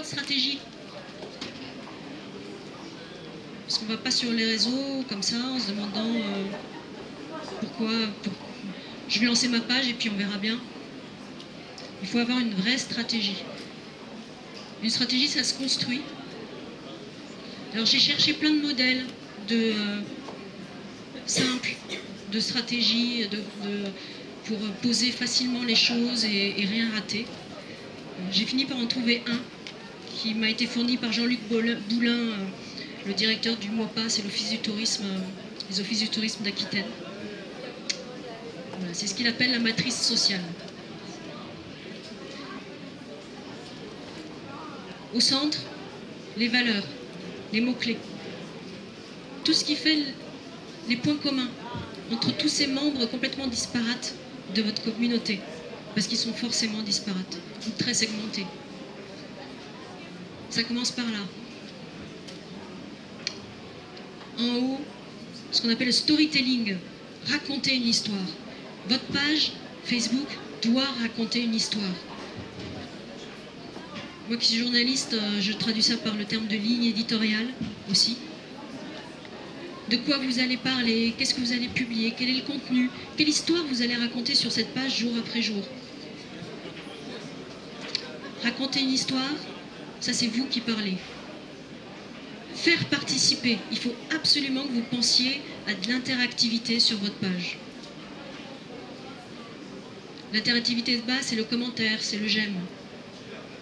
stratégie. Parce qu'on ne va pas sur les réseaux comme ça en se demandant pourquoi je vais lancer ma page et puis on verra bien. Il faut avoir une vraie stratégie. Une stratégie, ça se construit. Alors j'ai cherché plein de modèles simples, de stratégies, pour poser facilement les choses et rien rater. J'ai fini par en trouver un qui m'a été fourni par Jean-Luc Boulin, le directeur du MOPA, c'est l'Office du tourisme, les offices du tourisme d'Aquitaine. Voilà, c'est ce qu'il appelle la matrice sociale. Au centre, les valeurs, les mots-clés. Tout ce qui fait les points communs entre tous ces membres complètement disparates de votre communauté, parce qu'ils sont forcément disparates ou très segmentés. Ça commence par là. En haut, ce qu'on appelle le storytelling, raconter une histoire. Votre page Facebook doit raconter une histoire. Moi qui suis journaliste, je traduis ça par le terme de ligne éditoriale aussi. De quoi vous allez parler, qu'est-ce que vous allez publier, quel est le contenu, quelle histoire vous allez raconter sur cette page jour après jour. Raconter une histoire, ça c'est vous qui parlez. Faire participer, il faut absolument que vous pensiez à de l'interactivité sur votre page. L'interactivité de base, c'est le commentaire, c'est le j'aime.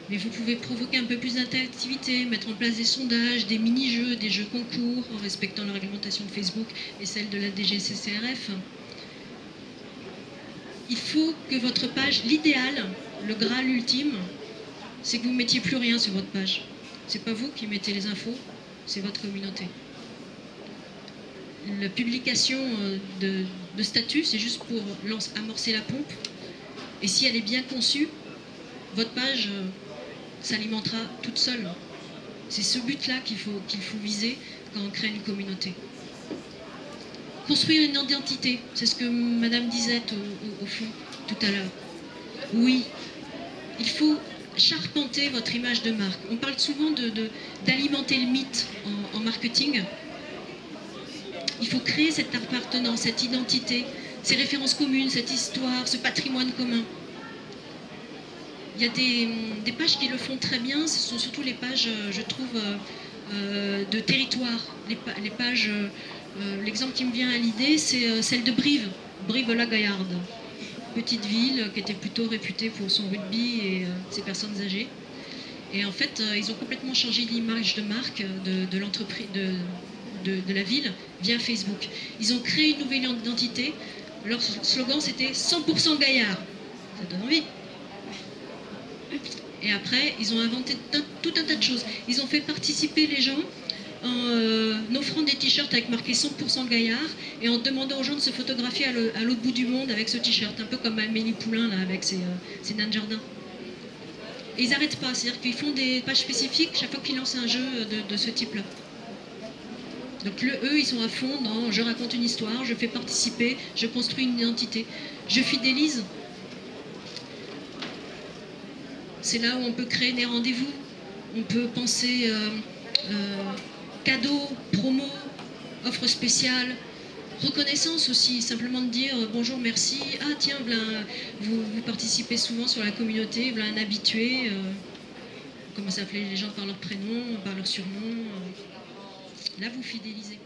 Mais vous pouvez provoquer un peu plus d'interactivité, mettre en place des sondages, des mini-jeux, des jeux concours, en respectant la réglementation de Facebook et celle de la DGCCRF. Il faut que votre page, l'idéal, le Graal ultime, c'est que vous ne mettiez plus rien sur votre page. Ce n'est pas vous qui mettez les infos, c'est votre communauté. La publication de statut, c'est juste pour amorcer la pompe. Et si elle est bien conçue, votre page s'alimentera toute seule. C'est ce but-là qu'il faut viser quand on crée une communauté. Construire une identité, c'est ce que Madame disait au fond tout à l'heure. Oui, il faut charpenter votre image de marque. On parle souvent d'alimenter le mythe en marketing. Il faut créer cette appartenance, cette identité, ces références communes, cette histoire, ce patrimoine commun. Il y a des pages qui le font très bien, ce sont surtout les pages, je trouve, de territoire. Les pages, l'exemple qui me vient à l'idée, c'est celle de Brive, Brive-la-Gaillarde. Petite ville qui était plutôt réputée pour son rugby et ses personnes âgées. Et en fait, ils ont complètement changé l'image de marque de l'entreprise, de la ville via Facebook. Ils ont créé une nouvelle identité. Leur slogan, c'était 100% Gaillard. Ça donne envie. Et après, ils ont inventé tout un tas de choses. Ils ont fait participer les gens en offrant des t-shirts avec marqué 100% Gaillard et en demandant aux gens de se photographier à l'autre bout du monde avec ce t-shirt, un peu comme Amélie Poulain là, avec ses nains de jardin. Et ils n'arrêtent pas, c'est-à-dire qu'ils font des pages spécifiques chaque fois qu'ils lancent un jeu de ce type-là. Donc eux, ils sont à fond dans je raconte une histoire, je fais participer, je construis une identité, je fidélise. C'est là où on peut créer des rendez-vous, on peut penser cadeaux, promos, offres spéciales, reconnaissance aussi, simplement de dire bonjour, merci, ah tiens, vous participez souvent sur la communauté, voilà un habitué, comment s'appeler les gens par leur prénom, par leur surnom, là vous fidélisez.